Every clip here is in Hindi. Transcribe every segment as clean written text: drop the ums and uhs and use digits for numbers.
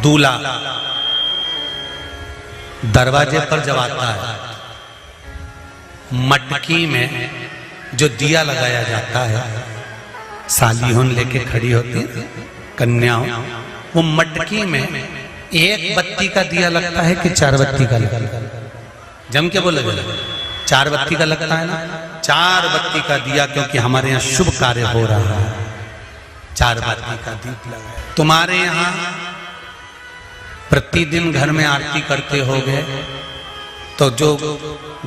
दूल्हा दरवाजे पर जब आता है, मटकी में जो दिया लगाया जाता है, सालीहों लेके खड़ी होती है कन्याओं, वो मटकी में एक बत्ती का दिया लगता है कि 4 बत्ती का लगता है? जम के बोले 4 बत्ती का लगता है ना। 4 बत्ती का दिया, क्योंकि हमारे यहाँ शुभ कार्य हो रहा है, 4 बत्ती का दीप लगाया। तुम्हारे यहाँ प्रतिदिन घर में आरती करते होगे, तो जो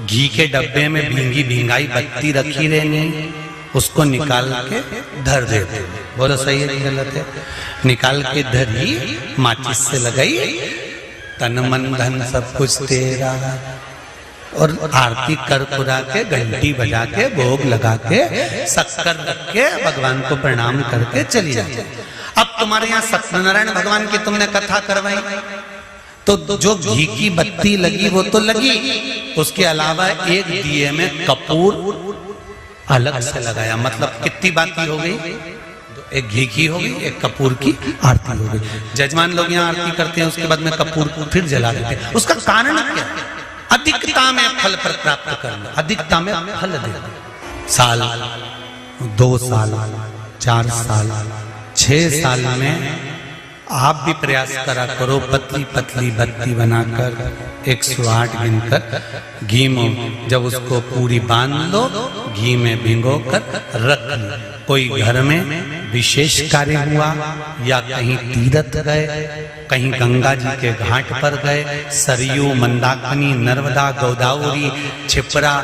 घी के डब्बे में भींगी भींगाई बत्ती रखी रहेंगी, उसको निकाल के धर देते। बोलो सही है कि गलत है? निकाल के धरी, माचिस से लगाई, तन मन धन सब कुछ तेरा, और आरती कर कुरा के, घंटी बजा के, भोग लगा के, शक्कर रख के, भगवान को प्रणाम करके चली जाती। अब तुम्हारे यहाँ सत्यनारायण भगवान की तुमने कथा करवाई, तो जो घी की बत्ती लगी वो तो लगी, उसके अलावा एक दिए में कपूर अलग से लगाया। मतलब कितनी बाती हो गई? एक घी की हो गई, एक कपूर की आरती हो गई। जजमान लोग यहाँ आरती करते हैं, उसके बाद में कपूर को फिर जला देते हैं। उसका कारण क्या? अधिकता में फल पर प्राप्त करना, अधिकता में फल देना। साल, 2 साल, 4 साल, 6 साल में आप भी प्रयास करा करो, पतली पतली बत्ती बनाकर 108 गिनकर घी में जब उसको पूरी बांध लो, घी में भिगो कर रख लो। कोई घर में विशेष कार्य हुआ, या कहीं तीर्थ गए, कहीं गंगा जी के घाट पर गए, सरयू, मंदाकिनी, नर्मदा, गोदावरी, छिपरा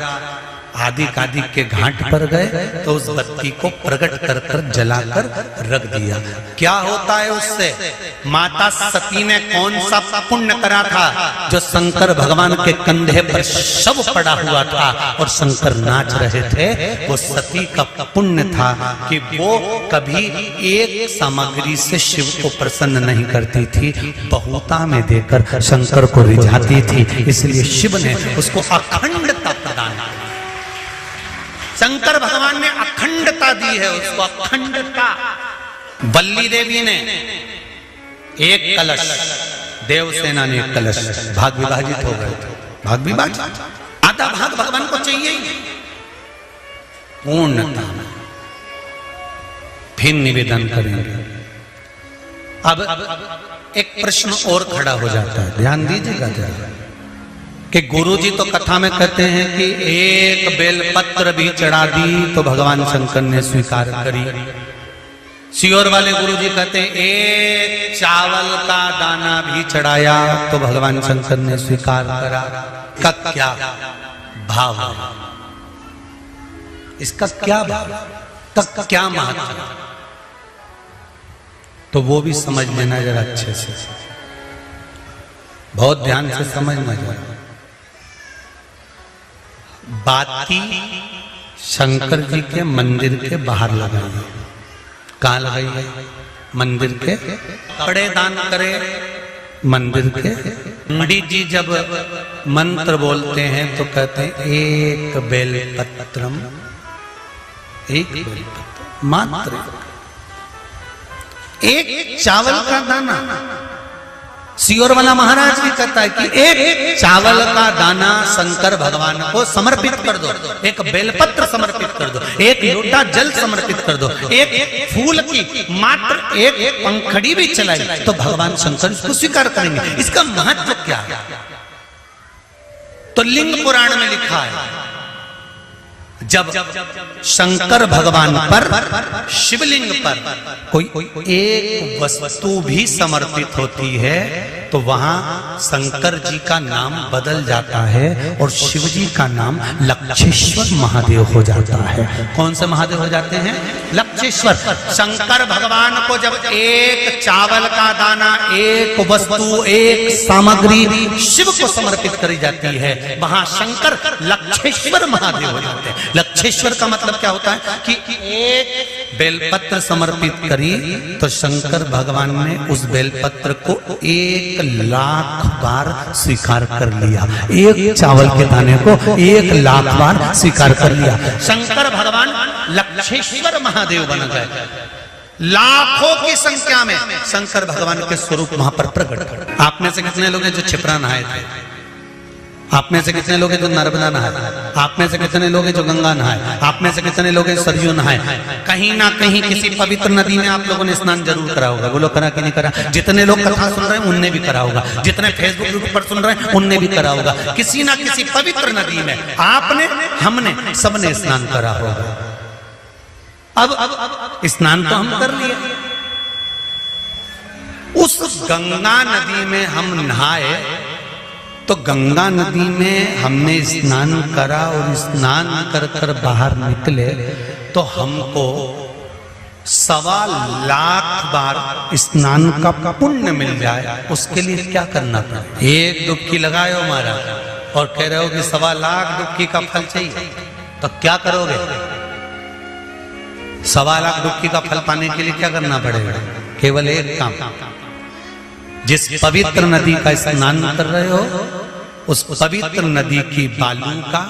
आदि कादि के घाट पर गए, तो उस बत्ती को प्रकट कर कर जलाकर रख दिया। क्या होता है उससे? माता सती ने कौन सा पुण्य करा था? जो शंकर भगवान के कंधे पर शव पड़ा हुआ था और शंकर नाच रहे थे, वो सती का पुण्य था कि वो कभी एक सामग्री से शिव को प्रसन्न नहीं करती थी, बहुता में देकर शंकर को रिझाती थी। इसलिए शिव ने उसको अखंडता प्रदान की। शंकर भगवान ने अखंडता दी है उसको, अखंडता। वल्ली देवी ने एक कलश, देवसेना ने एक कलश, भाग विभाजित हो गए थे, भाग विभाजित, आधा भाग भगवान को चाहिए ही पूर्णता। फिर निवेदन करेंगे। अब एक प्रश्न और खड़ा हो जाता है, ध्यान दीजिएगा जरा, कि गुरुजी तो कथा में कहते हैं कि एक बेलपत्र भी चढ़ा दी तो भगवान शंकर ने स्वीकार करी। सियोर वाले गुरुजी कहते हैं एक चावल का दाना भी चढ़ाया तो भगवान शंकर ने स्वीकार करा। का क्या भाव है? इसका क्या भाव, का क्या महत्व? तो वो भी समझ लेना जरा अच्छे से, बहुत ध्यान से समझना जरा। बाती शंकर जी के मंदिर के बाहर लगाई है। कहाँ लगाई है? मंदिर के। कपड़े दान करे मंदिर के। पंडित जी जब मंत्र बोलते हैं तो कहते हैं एक बेलपत्रम, एक बेलपत्र मात्र, एक चावल का दाना। सियोर वाला महाराज भी कहता है कि एक चावल का दाना शंकर भगवान को समर्पित कर दो, एक बेलपत्र समर्पित कर दो, एक लोटा जल समर्पित कर दो, एक फूल की मात्र एक पंखड़ी भी चलाई तो भगवान शंकर इसको स्वीकार करेंगे। इसका महत्व क्या है? तो लिंग पुराण में लिखा है, जब शंकर भगवान पर, शिवलिंग पर कोई एक वस्तु भी समर्पित होती है तो वहां शंकर जी का नाम बदल जाता है और शिव जी का नाम लक्षेश्वर महादेव हो जाता है। कौन से महादेव हो जाते हैं? लक्षेश्वर। शंकर भगवान को जब एक चावल का दाना, एक वस्तु, एक सामग्री शिव को समर्पित करी जाती है, वहां शंकर लक्षेश्वर महादेव हो जाते हैं। लक्षेश्वर का मतलब क्या होता है कि एक बेलपत्र समर्पित करी तो शंकर भगवान ने उस बेलपत्र को 1,00,000 बार स्वीकार कर लिया। एक चावल के दाने को 1,00,000 बार स्वीकार कर लिया। शंकर भगवान लक्षेश्वर महादेव बन गए। लाखों की संख्या में शंकर भगवान के स्वरूप वहां पर प्रकट। आप में से कितने लोग हैं जो क्षिप्रा नहाए थे? आप में से कितने लोग हैं जो नर्मदा नहाए? आप में से कितने लोग हैं जो गंगा नहाए? आप में से कितने लोग हैं सरयू नहाए? कहीं ना कहीं किसी पवित्र नदी में आप लोगों ने स्नान जरूर करा होगा। बोलो करा कि नहीं करा? जितने लोग कथा सुन रहे हैं उनने भी करा होगा, जितने फेसबुक यूट्यूब पर सुन रहे हैं उनने भी करा होगा। किसी ना किसी पवित्र नदी में आपने, हमने, सबने स्नान करा होगा। अब स्नान तो हम कर लिए, उस गंगा नदी में हम नहाए, तो गंगा नदी में हमने स्नान करा और स्नान कर कर बाहर निकले तो हमको 1.25 लाख बार स्नान का पुण्य मिल जाए। उसके लिए क्या करना पड़े? एक डुबकी लगाए हो महाराज और कह रहे हो कि 1.25 लाख डुबकी का फल चाहिए, तो क्या करोगे? 1.25 लाख डुबकी का फल पाने के लिए क्या करना पड़ेगा? केवल एक काम, जिस पवित्र नदी का स्नान कर रहे हो उस पवित्र नदी की बालू का,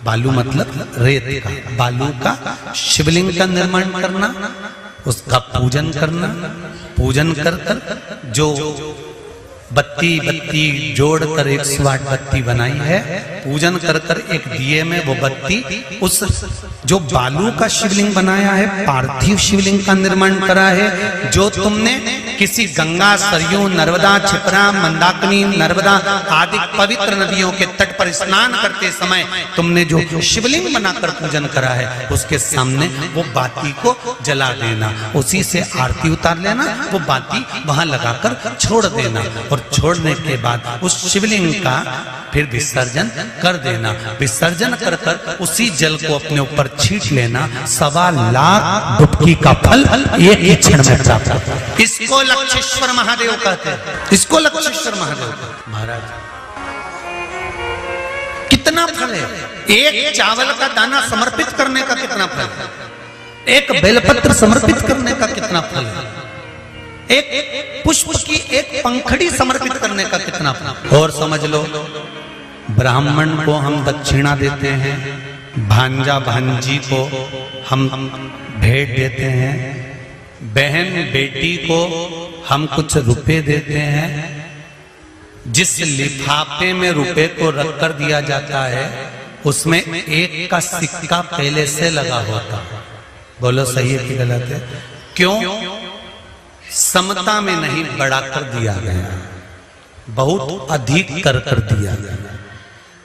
बालू मतलब रेत का, बालू का शिवलिंग का निर्माण करना, उसका पूजन करना, पूजन कर कर जो बत्ती जोड़कर 108 बत्ती बनाई है, पूजन कर कर एक दिए में वो बत्ती, उस जो बालू का शिवलिंग बनाया है, पार्थिव शिवलिंग का निर्माण करा है, जो तुमने किसी गंगा, सरयू, नर्मदा, क्षिप्रा, मंदाकिनी, नर्मदा आदि पवित्र नदियों के तट पर स्नान करते समय तुमने जो शिवलिंग बनाकर पूजन करा है, उसके सामने वो बाती को जला देना, उसी से आरती उतार लेना, वो बाती वहां लगाकर छोड़ देना और छोड़ने के बाद उस शिवलिंग का फिर विसर्जन कर देना। विसर्जन कर कर उसी जल को अपने ऊपर छींट लेना। 1.25 लाख डुबकी का फल एक ही क्षण में प्राप्त। इसको लक्षेश्वर महादेव कहते हैं, इसको लक्षेश्वर महादेव कहते हैं। महाराज कितना फल है? एक चावल का दाना समर्पित करने का कितना फल है? एक बेलपत्र समर्पित करने का कितना फल है? एक पुष्प की एक पंखड़ी समर्पित करने का कितना फल? और समझ लो, ब्राह्मण को हम दक्षिणा देते हैं, भांजा भांजी को हम भेंट देते हैं, बहन बेटी को हम कुछ रुपए देते हैं, जिस लिफाफे में रुपए को रख कर दिया जाता है उसमें एक का सिक्का पहले से लगा होता है। बोलो सही है कि गलत है? क्यों? समता में नहीं बढ़ाकर दिया गया, बहुत अधिक कर कर दिया गया।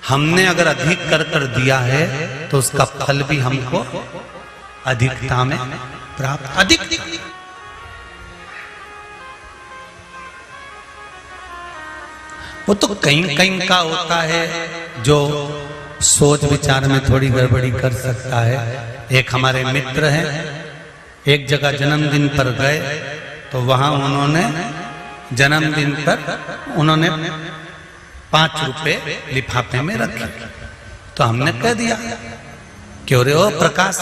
हमने अगर अधिक कर कर दिया है तो उसका फल भी हमको अधिकता में प्राप्त। अधिक वो तो कहीं कहीं का होता है जो सोच विचार में थोड़ी गड़बड़ी कर सकता है। एक हमारे मित्र हैं, एक जगह जन्मदिन पर गए तो वहां उन्होंने जन्मदिन पर उन्होंने 5 रुपए लिफाफे में रखे। तो हमने कह दिया, क्यों रे ओ प्रकाश,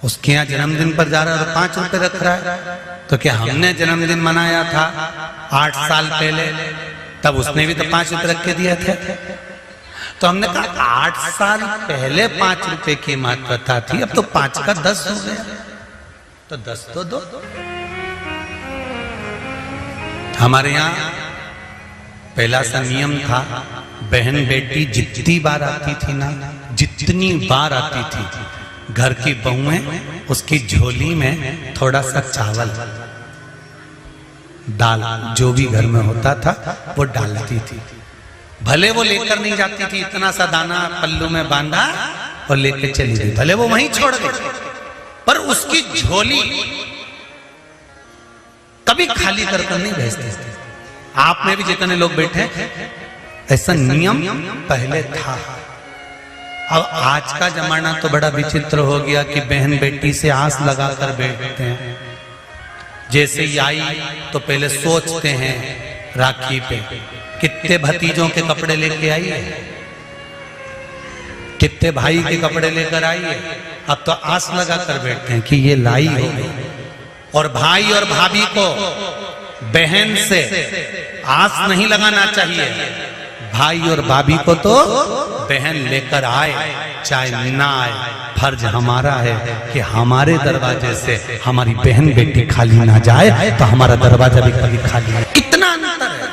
उसके यहाँ जन्मदिन पर जा रहा है और 5 रुपए रख रहा है? तो क्या हमने जन्मदिन मनाया था 8 साल पहले, तब उसने भी तो 5 रुपए रख के दिए थे। तो हमने कहा 8 साल पहले 5 रुपए की महत्वता थी, अब तो 5 का 10 हो गया, तो 10 तो दो। हमारे यहाँ पहला सा नियम था, बहन बेटी जितनी बार आती थी ना, जितनी बार आती थी, घर की बहुएं उसकी झोली में थोड़ा सा चावल, दाल, जो भी घर में होता था वो डालती थी। भले वो लेकर नहीं जाती थी, इतना सा दाना पल्लू में बांधा और लेकर चली गई, भले वो वहीं छोड़ गई, पर उसकी झोली कभी खाली कर नहीं भेजते। आप में भी जितने लोग बैठे, ऐसा नियम पहले था। अब आज का जमाना तो बड़ा विचित्र हो गया कि बहन बेटी से आस लगाकर बैठते हैं। जैसे ही आई तो पहले सोचते हैं राखी पे कितने भतीजों के कपड़े लेके आई है, कितने भाई के कपड़े लेकर आई है। अब तो आस लगाकर बैठते हैं कि ये लाई हो। और भाई और भाभी को बहन से आस नहीं लगाना चाहिए, भाई और भाभी को तो बहन लेकर आए, चाहे ना आए, फर्ज हमारा है कि हमारे दरवाजे से हमारी बहन बेटी खाली ना जाए, तो हमारा दरवाजा भी कभी खाली है। कितना अंतर है,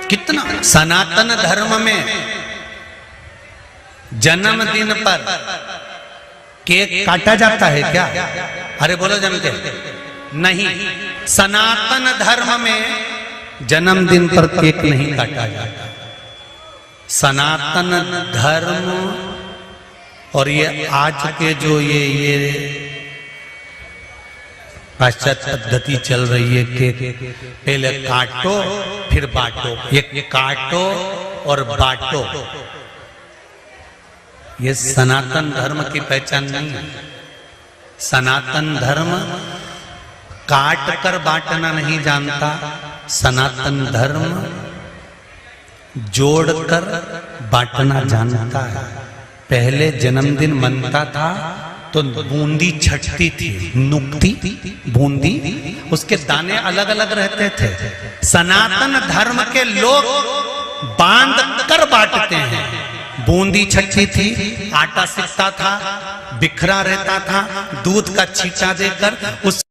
कितना। सनातन धर्म में जन्मदिन पर केक काटा जाता है क्या? अरे बोलो जम के, नहीं। सनातन धर्म में जन्मदिन पर केक नहीं काटा जाता। सनातन धर्म और ये आज के जो ये पाश्चात्य पद्धति चल रही है कि पहले काटो फिर बांटो, ये काटो और बांटो, ये सनातन धर्म की पहचान नहीं है। सनातन धर्म काट कर बांटना नहीं जानता, सनातन धर्म जोड़कर बांटना जानता है। पहले जन्मदिन मनता था तो बूंदी छटती थी, नुकती बूंदी, उसके दाने अलग अलग रहते थे। सनातन धर्म के लोग बांध कर बांटते हैं। बूंदी छटती थी, आटा सिकता था, बिखरा रहता था, दूध का छींटा देकर उस